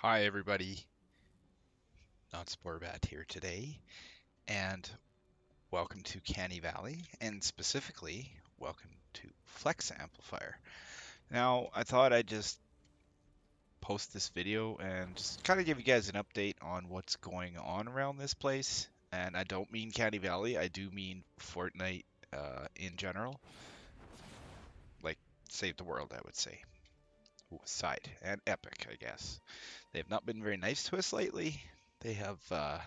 Hi everybody, not Sporbat here today, and welcome to Canny Valley, and specifically, welcome to Flex Amplifier. Now, I thought I'd just post this video and just kind of give you guys an update on what's going on around this place. And I don't mean Canny Valley, I do mean Fortnite in general, like Save the World, I would say. Side and Epic, I guess. They have not been very nice to us lately. They have, well,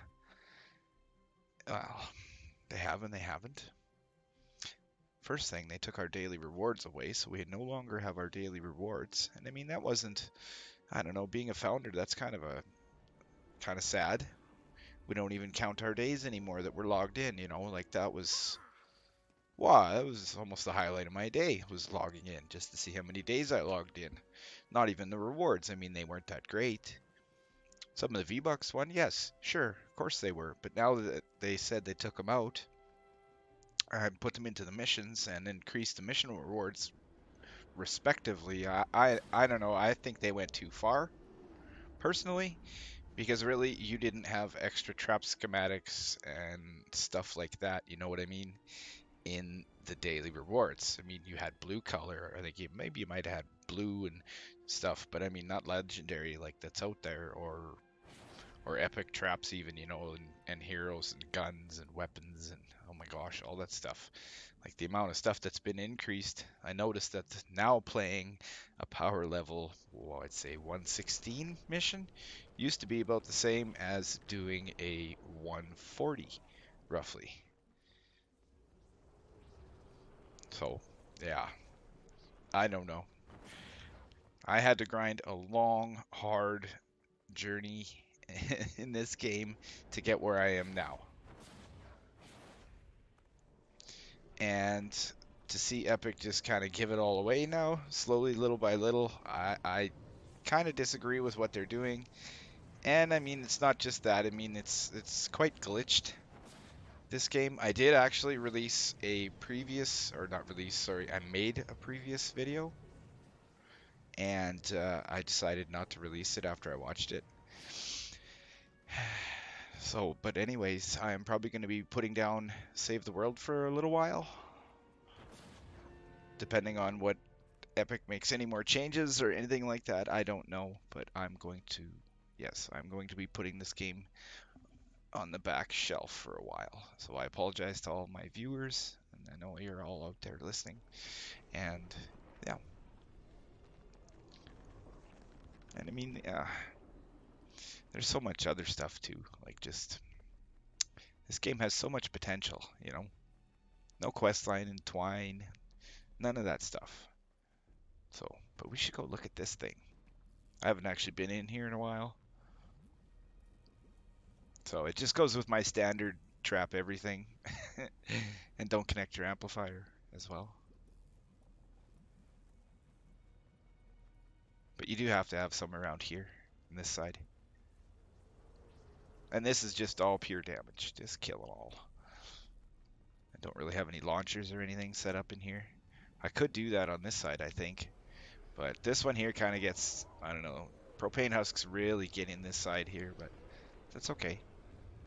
they have and they haven't. First thing, they took our daily rewards away, so we no longer have our daily rewards. And I mean, that wasn't, I don't know, being a founder, that's kind of sad. We don't even count our days anymore that we're logged in, like that was, wow, that was almost the highlight of my day, was logging in, just to see how many days I logged in. Not even the rewards, I mean, they weren't that great. Some of the V-Bucks one, yes, sure, of course they were. But now that they said they took them out, and put them into the missions and increased the mission rewards respectively. I don't know. I think they went too far, personally, because really you didn't have extra trap schematics and stuff like that. You know what I mean? In the daily rewards. I mean, you had blue color. I think maybe you might have had blue and stuff, but I mean, not legendary like that's out there, or epic traps even, and heroes and guns and weapons and oh my gosh, all that stuff. Like the amount of stuff that's been increased. I noticed that now playing a power level, well, I'd say 116 mission used to be about the same as doing a 140, roughly. So, yeah, I don't know. I had to grind a long, hard journey in this game to get where I am now. And to see Epic just kind of give it all away now, slowly, little by little, I kind of disagree with what they're doing. And I mean, it's not just that. I mean, it's quite glitched. This game, I did actually release a previous, or not release, sorry, I made a previous video, and I decided not to release it after I watched it. So, but anyways, I'm probably going to be putting down Save the World for a little while, depending on what Epic makes any more changes or anything like that. I don't know, but I'm going to, yes, I'm going to be putting this game on the back shelf for a while. So I apologize to all my viewers, and I know you're all out there listening. And yeah, and I mean, there's so much other stuff too. Like just this game has so much potential, No quest line entwine, none of that stuff. So, but we should go look at this thing. I haven't actually been in here in a while. So it just goes with my standard trap everything and don't connect your amplifier as well. But you do have to have some around here on this side. And this is just all pure damage. Just kill them all. I don't really have any launchers or anything set up in here. I could do that on this side, I think. But this one here kind of gets, I don't know, propane husks really get in this side here, but that's okay.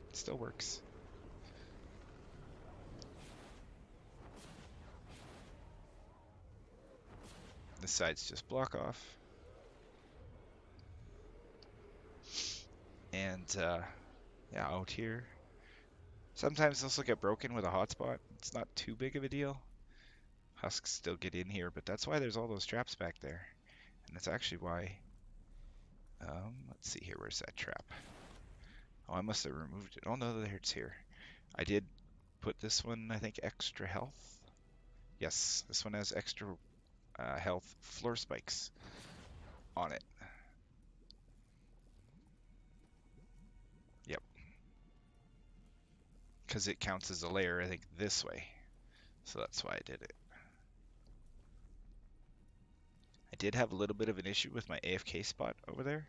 It still works. This side's just block off. And yeah, out here. Sometimes this will get broken with a hotspot. It's not too big of a deal. Husks still get in here, but that's why there's all those traps back there. And that's actually why, let's see here, where's that trap? Oh, I must have removed it. Oh no, there it's here. I did put this one, I think, extra health. Yes, this one has extra health floor spikes on it. Yep, because it counts as a layer, I think, this way. So that's why I did it. I did have a little bit of an issue with my AFK spot over there.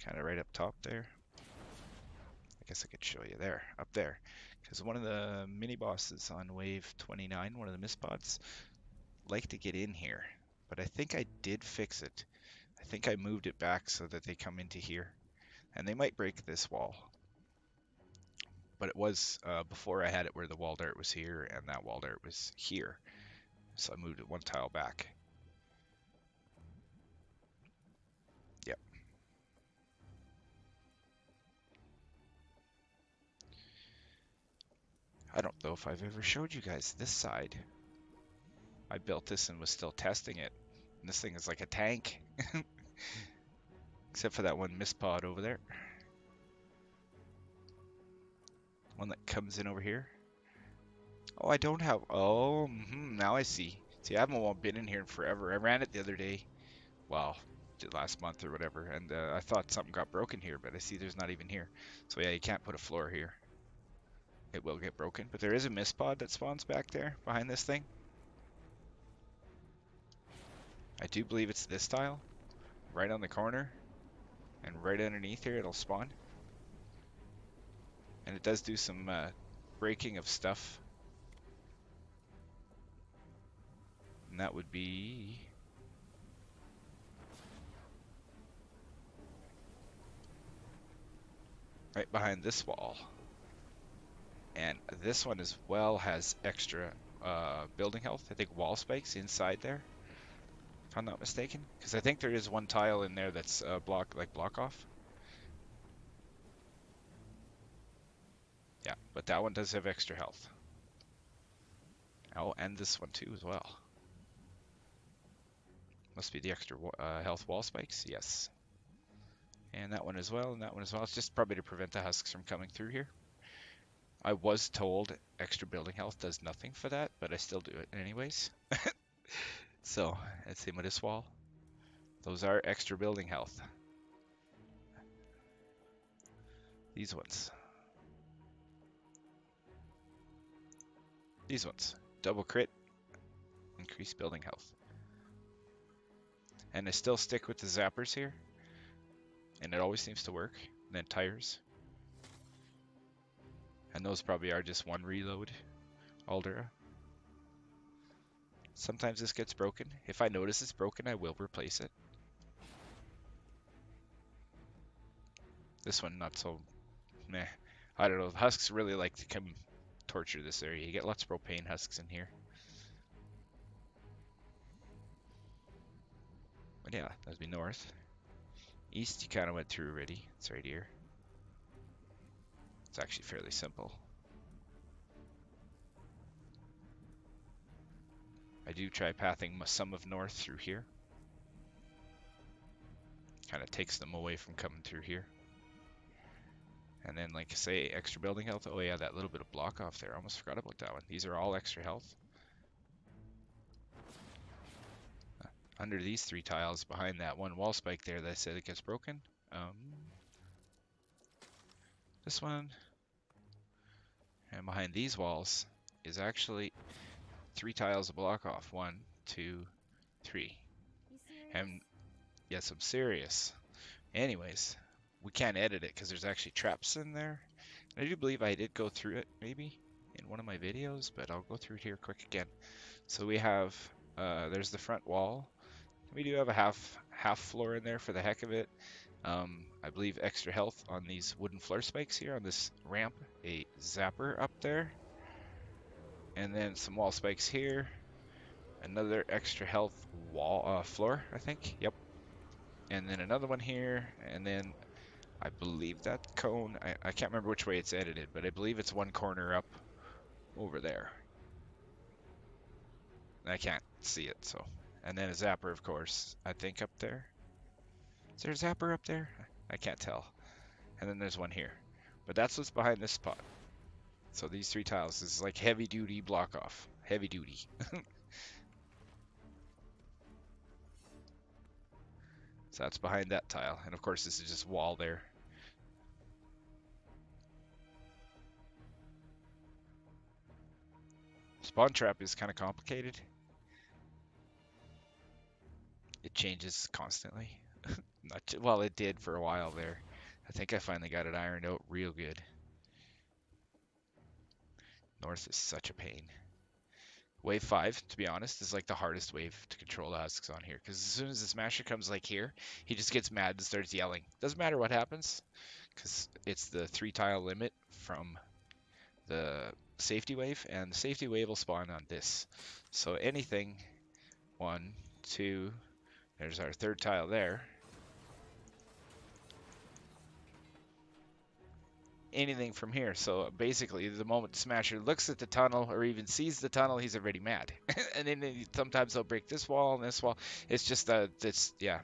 Kind of right up top there. I guess I could show you there, up there. Because one of the mini bosses on wave 29, one of the mispots, like to get in here. But I think I did fix it. I think I moved it back so that they come into here. And they might break this wall. But it was, before I had it where the wall dart was here and that wall dart was here. So I moved it one tile back. Yep. I don't know if I've ever showed you guys this side. I built this and was still testing it. And this thing is like a tank. Except for that one mist pod over there. One that comes in over here. Oh, I don't have... Oh, now I see. See, I haven't been in here in forever. I ran it the other day. Well, last month or whatever. And I thought something got broken here, but I see there's not even here. So yeah, you can't put a floor here. It will get broken. But there is a mist pod that spawns back there behind this thing. I do believe it's this tile. Right on the corner. And right underneath here it'll spawn. And it does do some breaking of stuff. And that would be... right behind this wall. And this one as well has extra building health. I think wall spikes inside there, if I'm not mistaken. Because I think there is one tile in there that's block off. Yeah, but that one does have extra health. Oh, and this one too as well. Must be the extra health wall spikes, yes. And that one as well, and that one as well. It's just probably to prevent the husks from coming through here. I was told extra building health does nothing for that, but I still do it anyways. So, let's see with this wall. Those are extra building health. These ones. These ones. Double crit. Increase building health. And I still stick with the zappers here. And it always seems to work. And then tires. And those probably are just one reload. Aldera. Sometimes this gets broken. If I notice it's broken, I will replace it. This one, not so meh. I don't know. Husks really like to come torture this area. You get lots of propane husks in here. But yeah, that'd be north. East, you kind of went through already. It's right here. It's actually fairly simple. I do try pathing some of north through here. Kind of takes them away from coming through here. And then, like I say, extra building health. Oh yeah, that little bit of block off there. I almost forgot about that one. These are all extra health. Under these three tiles behind that one wall spike there that I said it gets broken. This one. And behind these walls is actually 3 tiles of block off. 1, 2, 3. And yes, I'm serious. Anyways, we can't edit it because there's actually traps in there. I do believe I did go through it maybe in one of my videos, but I'll go through it here quick again. So we have, there's the front wall. We do have a half floor in there for the heck of it. I believe extra health on these wooden floor spikes here on this ramp. A zapper up there. And then some wall spikes here. Another extra health wall floor, I think. Yep. And then another one here. And then I believe that cone, I can't remember which way it's edited, but I believe it's one corner up over there. I can't see it, so. And then a zapper, of course, I think up there. Is there a zapper up there? I can't tell. And then there's one here. But that's what's behind this spot. So these 3 tiles is like heavy duty block off. Heavy duty. So that's behind that tile. And of course this is just wall there. Spawn trap is kind of complicated. It changes constantly. Well, it did for a while there. I think I finally got it ironed out real good. North is such a pain. Wave 5, to be honest, is like the hardest wave to control the husks on here. Because as soon as the smasher comes like here, he just gets mad and starts yelling. Doesn't matter what happens, because it's the 3 tile limit from the safety wave, and the safety wave will spawn on this. So anything, 1, 2, there's our 3rd tile there. Anything from here. So basically, the moment the smasher looks at the tunnel or even sees the tunnel, he's already mad. And then sometimes they'll break this wall and this wall. It's just yeah,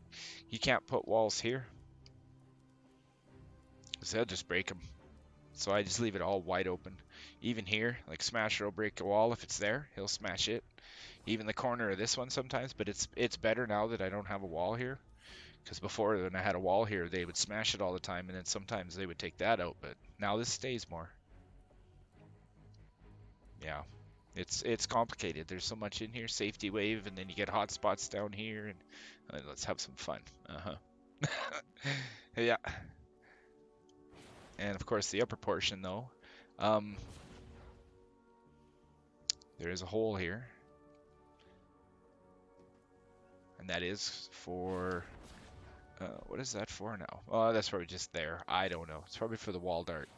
you can't put walls here, so they'll just break them. So I just leave it all wide open. Even here, like smasher will break a wall if it's there, he'll smash it. Even the corner of this one sometimes, but it's better now that I don't have a wall here. Because before, when I had a wall here, they would smash it all the time, and then sometimes they would take that out. But now this stays more. Yeah, it's complicated. There's so much in here. Safety wave, and then you get hot spots down here, and let's have some fun. Yeah, and of course the upper portion though. Um, there is a hole here, and that is for what is that for now? Oh, that's probably just there. I don't know. It's probably for the wall dart.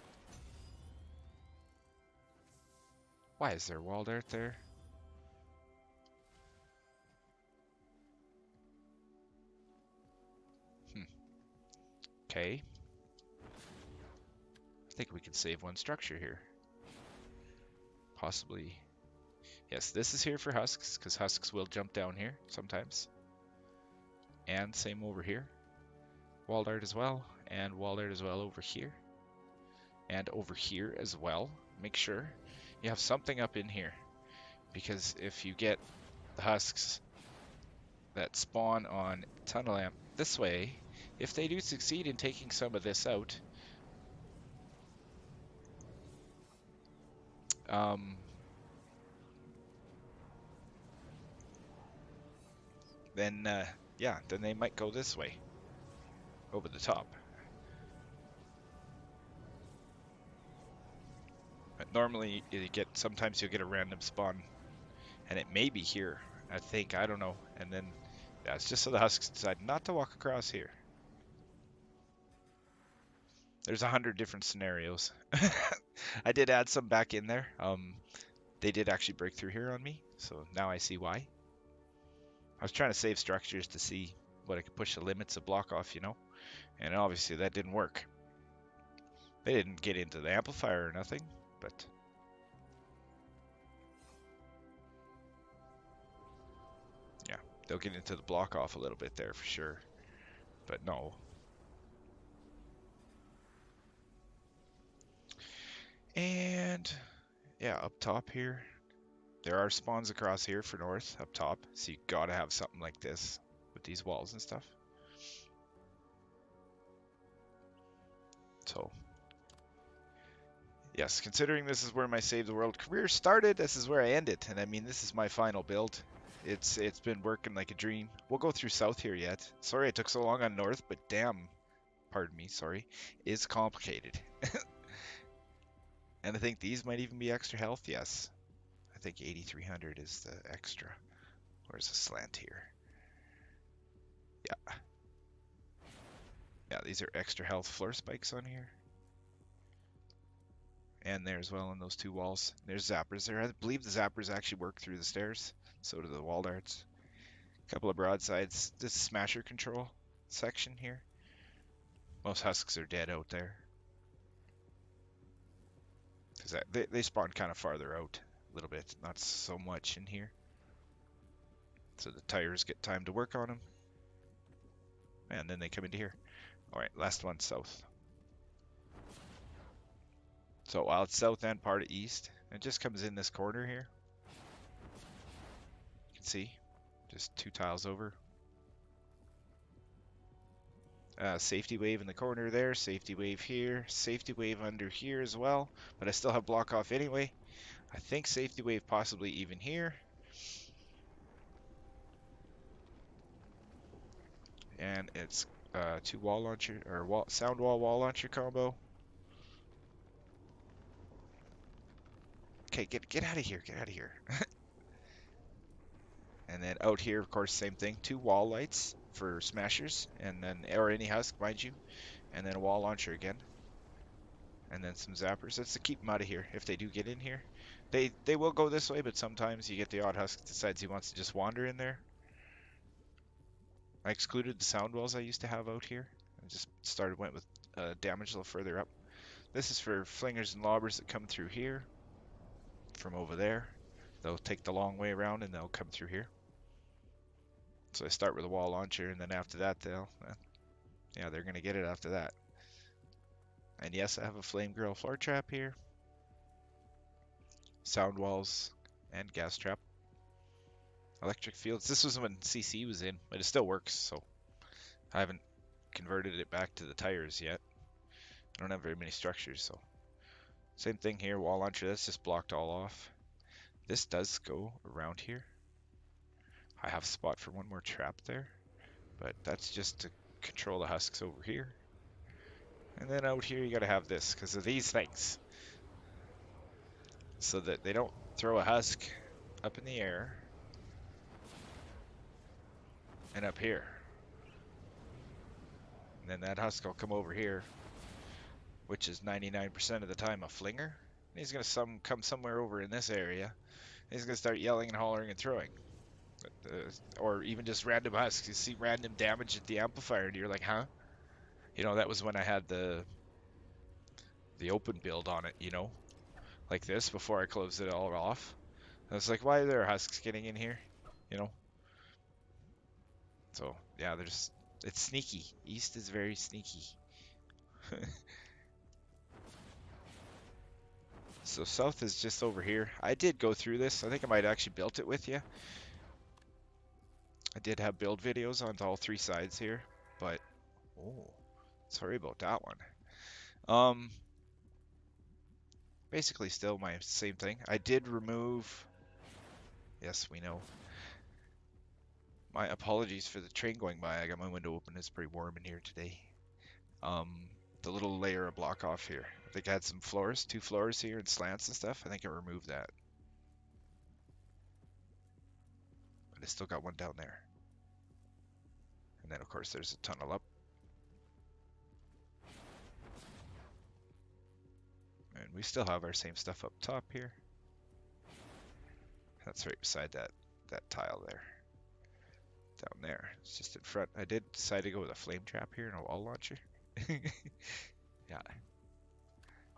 Why is there wall dart there? Okay. I think we can save one structure here. Possibly. Yes, this is here for husks, because husks will jump down here sometimes. And same over here. Wall dart as well, and wall dart as well over here. And over here as well. Make sure you have something up in here, because if you get the husks that spawn on tunnel lamp this way, if they do succeed in taking some of this out, then yeah, then they might go this way over the top. But normally sometimes you'll get a random spawn, and it may be here, I think, I don't know, and then yeah, it's just so the husks decide not to walk across here. There's 100 different scenarios. I did add some back in there. They did actually break through here on me, so now I see why. I was trying to save structures to see what I could push the limits of block off, and obviously that didn't work. They didn't get into the amplifier or nothing, but yeah, they'll get into the block off a little bit there for sure, but no. And yeah, up top here, there are spawns across here for north, up top, so you gotta have something like this with these walls and stuff. So, yes, considering this is where my Save the World career started, this is where I end it, and I mean, this is my final build. It's been working like a dream. We'll go through south here yet. Sorry I took so long on north, but damn, pardon me, sorry, is complicated. And I think these might even be extra health, yes. I think 8,300 is the extra. Where's the slant here? Yeah. Yeah, these are extra health floor spikes on here. And there as well on those 2 walls. There's zappers there. I believe the zappers actually work through the stairs. So do the wall darts. A couple of broadsides. This smasher control section here. Most husks are dead out there. Because they spawn kind of farther out a little bit. Not so much in here. So the tires get time to work on them. And then they come into here. Alright, last one south. So while it's south and part of east, it just comes in this corner here. You can see, just 2 tiles over. Safety wave in the corner there, safety wave here, safety wave under here as well, but I still have block off anyway. I think safety wave possibly even here. And it's 2 wall launcher, or sound wall launcher combo. Okay, get out of here, get out of here. And then out here, of course, same thing. 2 wall lights for smashers, and then or any husk, mind you, and then a wall launcher again, and then some zappers. That's to keep them out of here if they do get in here. They will go this way, but sometimes you get the odd husk that decides he wants to just wander in there. I excluded the sound walls I used to have out here. I just went with damage a little further up. This is for flingers and lobbers that come through here from over there. They'll take the long way around and they'll come through here. So I start with a wall launcher, and then after that they're gonna get it after that. And yes, I have a flame grill floor trap here, sound walls, and gas trap. Electric fields. This was when CC was in, but it still works, so I haven't converted it back to the tires yet. I don't have very many structures, so same thing here. Wall launcher. That's just blocked all off. This does go around here. I have a spot for one more trap there, but that's just to control the husks over here. And then out here you gotta have this because of these things, so that they don't throw a husk up in the air and up here. And then that husk will come over here, which is 99% of the time a flinger. And he's gonna come somewhere over in this area. He's gonna start yelling and hollering and throwing. Or even just random husks. You see random damage at the amplifier and you're like, huh? You know, that was when I had the open build on it, you know, like this before I closed it all off. I was like, why are there husks getting in here? You know? So, yeah, it's sneaky. East is very sneaky. So south is just over here. I did go through this. I think I might have actually built it with you. I did have build videos on all 3 sides here, but oh, sorry about that one. Basically still my same thing. I did remove, yes, we know. My apologies for the train going by. I got my window open. It's pretty warm in here today. The little layer of block off here. I think I had some floors, 2 floors here and slants and stuff. I think I removed that. But I still got one down there. And then of course there's a tunnel up. And we still have our same stuff up top here. That's right beside that tile there. Down there. It's just in front. I did decide to go with a flame trap here and a wall launcher. Yeah.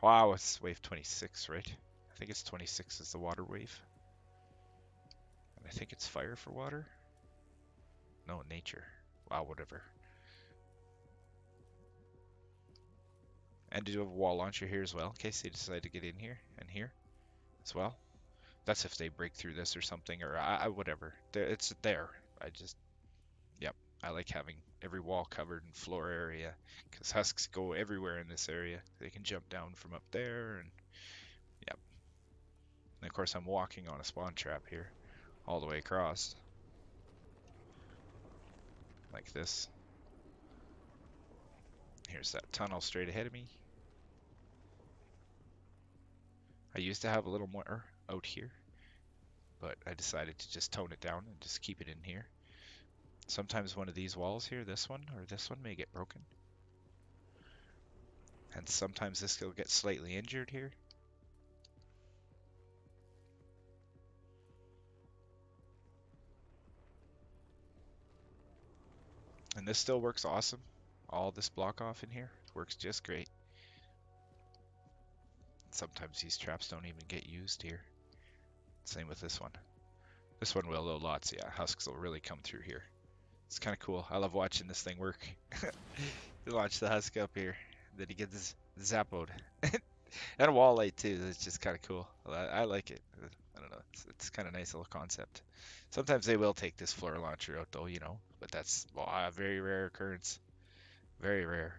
Wow, it's wave 26, right? I think it's 26 is the water wave. And I think it's fire for water. No, nature. Wow, whatever. And do you have a wall launcher here as well, in case they decide to get in here and here as well? That's if they break through this or something, or whatever. It's there. Yep. I like having every wall covered and floor area, because husks go everywhere in this area. They can jump down from up there, and yep. And of course I'm walking on a spawn trap here, all the way across. Like this. Here's that tunnel straight ahead of me. I used to have a little more out here, but I decided to just tone it down and just keep it in here. Sometimes one of these walls here, this one or this one, may get broken. And sometimes this will get slightly injured here. And this still works awesome. All this block off in here works just great. Sometimes these traps don't even get used here. Same with this one. This one will though, lots. Yeah, husks will really come through here. It's kind of cool. I love watching this thing work. You launch the husk up here, then he gets zappoed. And a wall light too. It's just kind of cool. I like it. I don't know. It's kind of nice little concept. Sometimes they will take this floor launcher out though, you know. But that's a very rare occurrence. Very rare.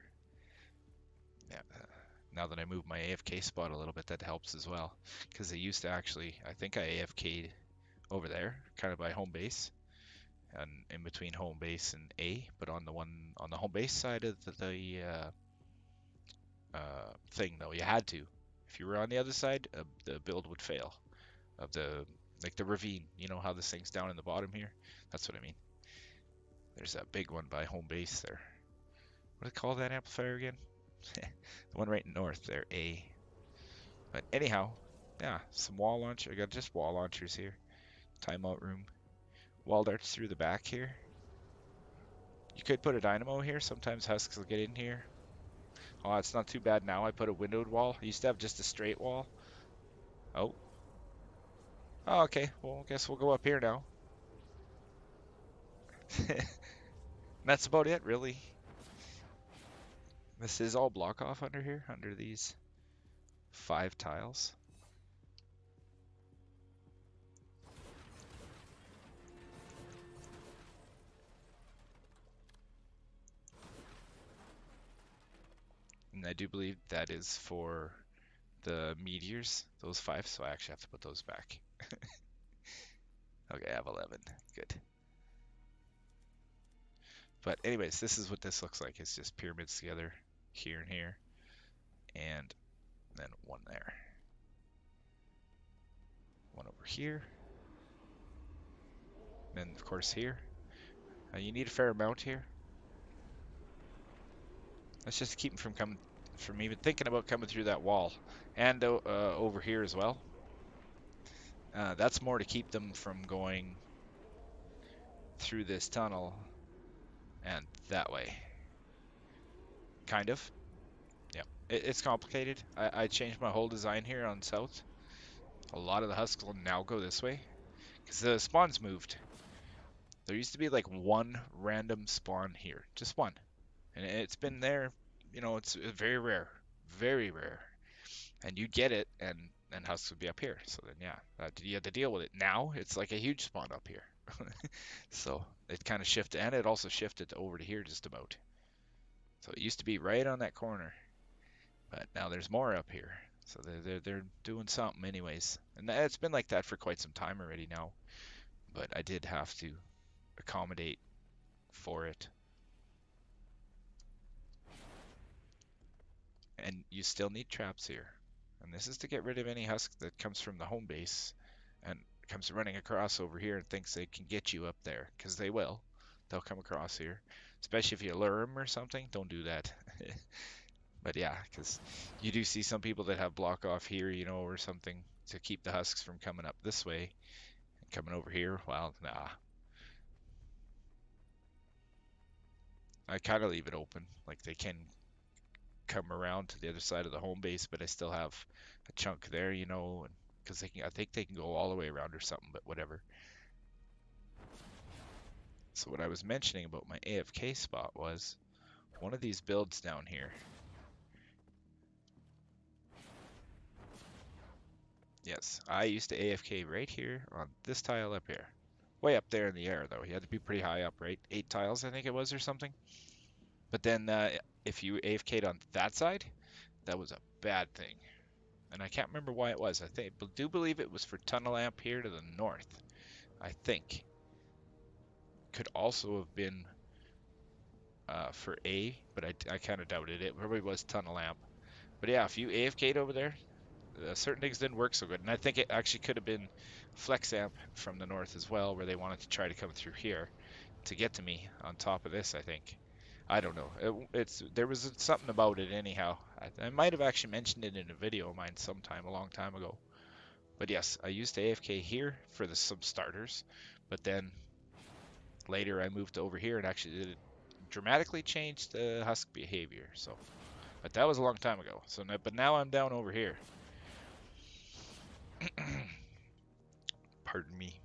Yeah. Now that I moved my AFK spot a little bit, that helps as well. Because they used to actually, I think I AFK'd over there, kind of by home base, and in between home base and A. But on the home base side of the thing though, you had to. If you were on the other side, the build would fail of the Like the ravine. You know how this thing's down in the bottom here? That's what I mean. There's that big one by home base there. What do they call that amplifier again? The one right north there, A. But anyhow, yeah, some wall launcher. I got just wall launchers here. Timeout room. Wall darts through the back here. You could put a dynamo here. Sometimes husks will get in here. Oh, it's not too bad now. I put a windowed wall. I used to have just a straight wall. Oh. Oh, okay. Well, I guess we'll go up here now. That's about it, really. This is all block off under here, under these 5 tiles. And I do believe that is for the meteors, those 5, so I actually have to put those back. Okay, I have 11. Good. But anyways, this is what this looks like. It's just pyramids together here and here, and then one there. One over here. And then, of course, here. You need a fair amount here. Let's just keep them from coming, from even thinking about coming through that wall. And over here as well. That's more to keep them from going through this tunnel and that way. Kind of. Yeah. It's complicated. I changed my whole design here on south. A lot of the husks will now go this way because the spawns moved. There used to be like one random spawn here, just one, and it's been there. You know, it's very rare, very rare, and you'd get it, and husks would be up here. So then, yeah, you had to deal with it. Now it's like a huge spawn up here. So it kind of shifted, and it also shifted over to here just about. So it used to be right on that corner, but now there's more up here. So they're doing something anyways, and it's been like that for quite some time already now. But I did have to accommodate for it. And you still need traps here. And this is to get rid of any husk that comes from the home base and comes running across over here and thinks they can get you up there, because they will. They'll come across here, especially if you lure them or something. Don't do that. But yeah, because you do see some people that have block off here, you know, or something to keep the husks from coming up this way and coming over here. Well, nah. I kind of leave it open, like they can come around to the other side of the home base, but I still have a chunk there, you know, and because they can, I think they can go all the way around or something, but whatever. So what I was mentioning about my AFK spot was one of these builds down here. Yes, I used to AFK right here on this tile up here. Way up there in the air, though. You had to be pretty high up, right? 8 tiles, I think it was, or something. But then if you AFK'd on that side, that was a bad thing. And I can't remember why it was. I do believe it was for tunnel amp here to the north. I think. Could also have been for A, but I kind of doubted it. Probably was tunnel amp. But yeah, if you AFK'd over there, certain things didn't work so good. And I think it actually could have been flex amp from the north as well, where they wanted to try to come through here to get to me on top of this, I think. I don't know. There was something about it anyhow. I might have actually mentioned it in a video of mine sometime a long time ago. But yes, I used AFK here for some starters, but then later I moved over here and actually did dramatically changed the husk behavior. So, but that was a long time ago. So, but now I'm down over here. Pardon me.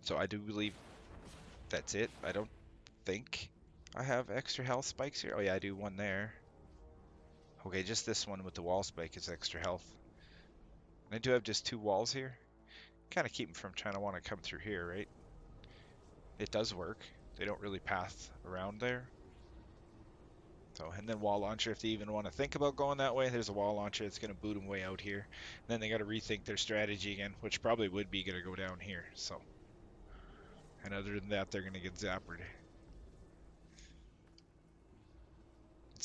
So I do believe that's it. I don't think I have extra health spikes here. Oh yeah, I do one there. Okay, just this one with the wall spike is extra health. And I do have just 2 walls here. Kind of keep them from trying to want to come through here, right? It does work. They don't really path around there. So, and then wall launcher, if they even want to think about going that way, there's a wall launcher that's going to boot them way out here. And then they got to rethink their strategy again, which probably would be going to go down here. So, and other than that, they're going to get zappered.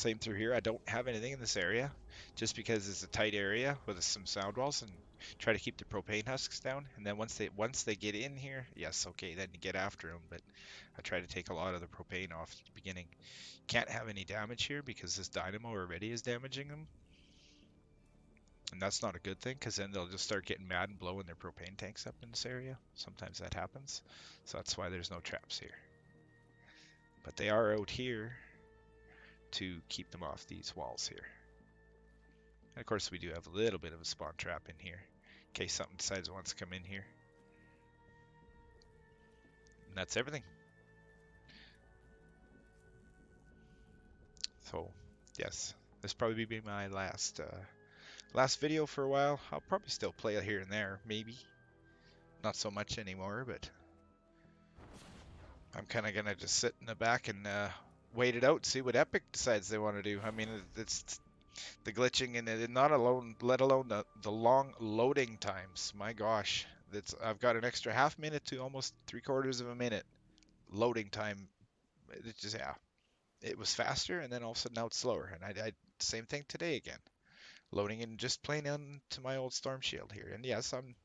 Same through here. I don't have anything in this area just because it's a tight area with some sound walls, and try to keep the propane husks down. And then once they get in here, yes, okay, then you get after them. But I try to take a lot of the propane off at the beginning. Can't have any damage here because this dynamo already is damaging them. And that's not a good thing because then they'll just start getting mad and blowing their propane tanks up in this area. Sometimes that happens. So that's why there's no traps here. But they are out here to keep them off these walls here. And of course we do have a little bit of a spawn trap in here in case something decides it wants to come in here. And that's everything. So yes, this probably be my last video for a while. I'll probably still play it here and there, maybe. Not so much anymore, but I'm kind of gonna just sit in the back and wait it out, see what Epic decides they want to do. I mean, it's the glitching and it not alone, let alone the long loading times. My gosh, I've got an extra half minute to almost 3/4 of a minute loading time. It just, yeah, it was faster, and then all of a sudden now it's slower. And I same thing today again, loading and just playing into my old Storm Shield here. And yes, I'm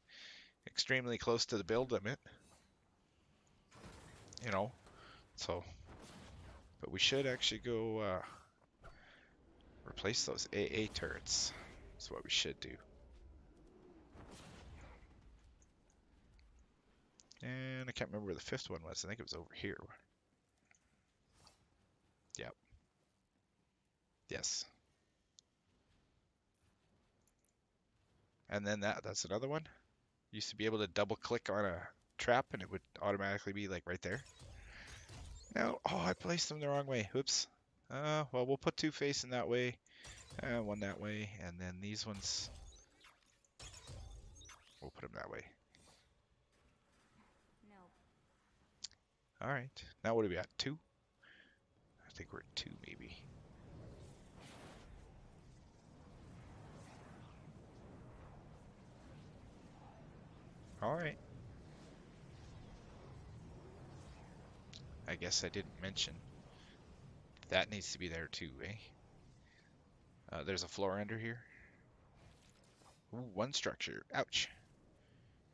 extremely close to the build limit, you know. So, but we should actually go replace those AA turrets. That's what we should do. And I can't remember where the fifth one was. I think it was over here. Yep. Yes. And then that's another one. Used to be able to double click on a trap and it would automatically be like right there. Now, oh, I placed them the wrong way. Whoops. Well, we'll put two facing that way, one that way, and then these ones, we'll put them that way. No. All right. Now what are we at? 2? I think we're at 2 maybe. All right. I guess I didn't mention that needs to be there too, eh? There's a floor under here. Ooh, one structure. Ouch.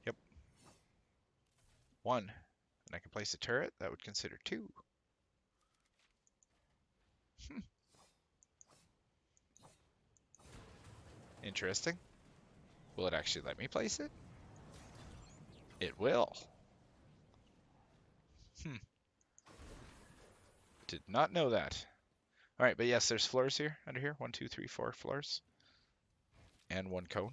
Yep. 1. And I can place a turret. That would consider 2. Interesting. Will it actually let me place it? It will. Did not know that. All right, but yes, there's floors here, under here. 1, 2, 3, 4 floors. And 1 cone.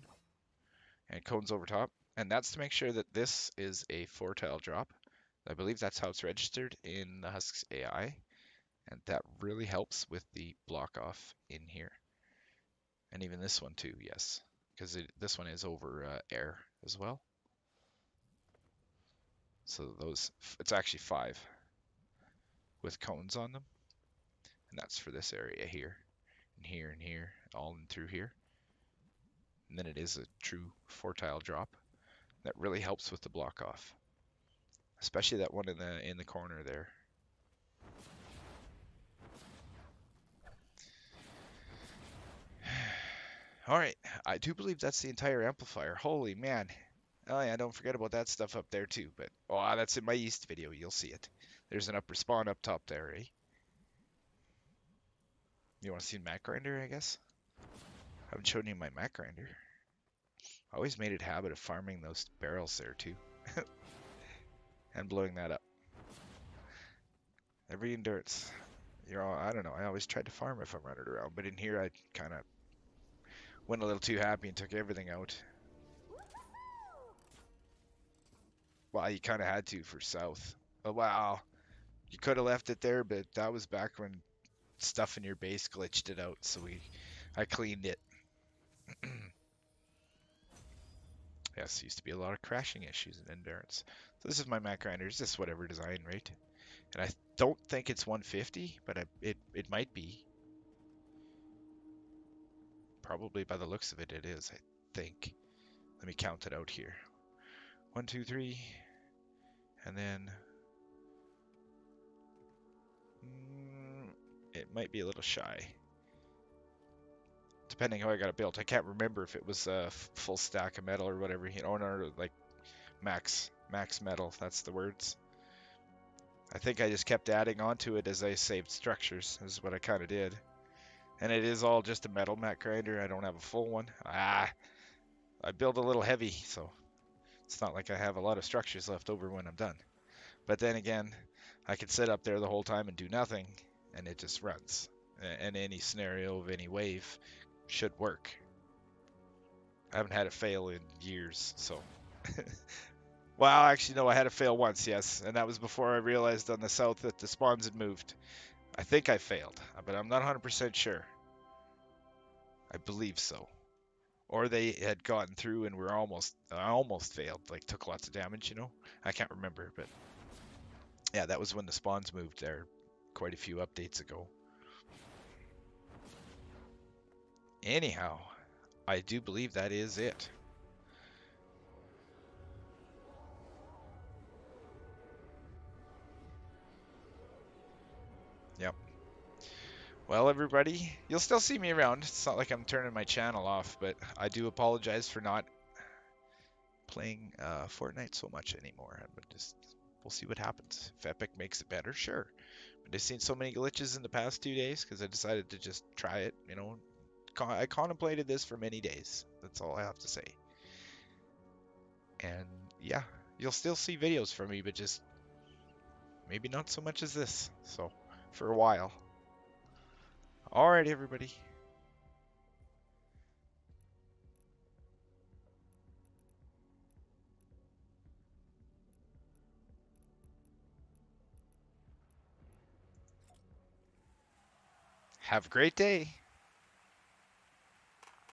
And cones over top. And that's to make sure that this is a 4-tile drop. I believe that's how it's registered in the Husks AI. And that really helps with the block off in here. And even this one too, yes. Because this one is over air as well. So it's actually 5 with cones on them. And that's for this area here, and here, and here, all in through here. And then it is a true 4-tile drop. That really helps with the block off, especially that one in the corner there. All right, I do believe that's the entire amplifier. Holy man. Oh yeah, don't forget about that stuff up there too. But oh, that's in my east video. You'll see it. There's an upper spawn up top there, eh? You want to see the Mac grinder, I guess? I haven't shown you my Mac grinder. I always made it a habit of farming those barrels there too. And blowing that up. Every endurance. I don't know, I always tried to farm if I'm running around, but in here I kind of went a little too happy and took everything out. Well, you kind of had to for south. Oh, wow. You could have left it there, but that was back when stuff in your base glitched it out, so I cleaned it. Yes, used to be a lot of crashing issues in endurance. So this is my Mac grinder. It's just whatever design, right? And I don't think it's 150, but it might be. Probably by the looks of it, it is, I think. Let me count it out here. 1, 2, 3, and then it might be a little shy. depending how I got it built. I can't remember if it was a full stack of metal or whatever, or like max metal. That's the words. I think I just kept adding onto it as I saved structures. Is what I kind of did. And it is all just a metal mat grinder. I don't have a full one. I build a little heavy, so it's not like I have a lot of structures left over when I'm done. But then again, I could sit up there the whole time and do nothing, and it just runs. And any scenario of any wave should work. I haven't had it fail in years, so. Well, actually, no, I had it fail once, yes, and that was before I realized on the south that the spawns had moved. I think I failed, but I'm not 100% sure. I believe so. Or they had gotten through and I almost failed, like took lots of damage, I can't remember, but yeah, that was when the spawns moved there quite a few updates ago. Anyhow, I do believe that is it. Yep. Well, everybody, you'll still see me around. It's not like I'm turning my channel off, but I do apologize for not playing Fortnite so much anymore. We'll see what happens. If Epic makes it better, sure. But I've seen so many glitches in the past 2 days because I decided to just try it. I contemplated this for many days. That's all I have to say. And yeah, you'll still see videos from me, but just maybe not so much as this. So, for a while. Alright, everybody. Have a great day.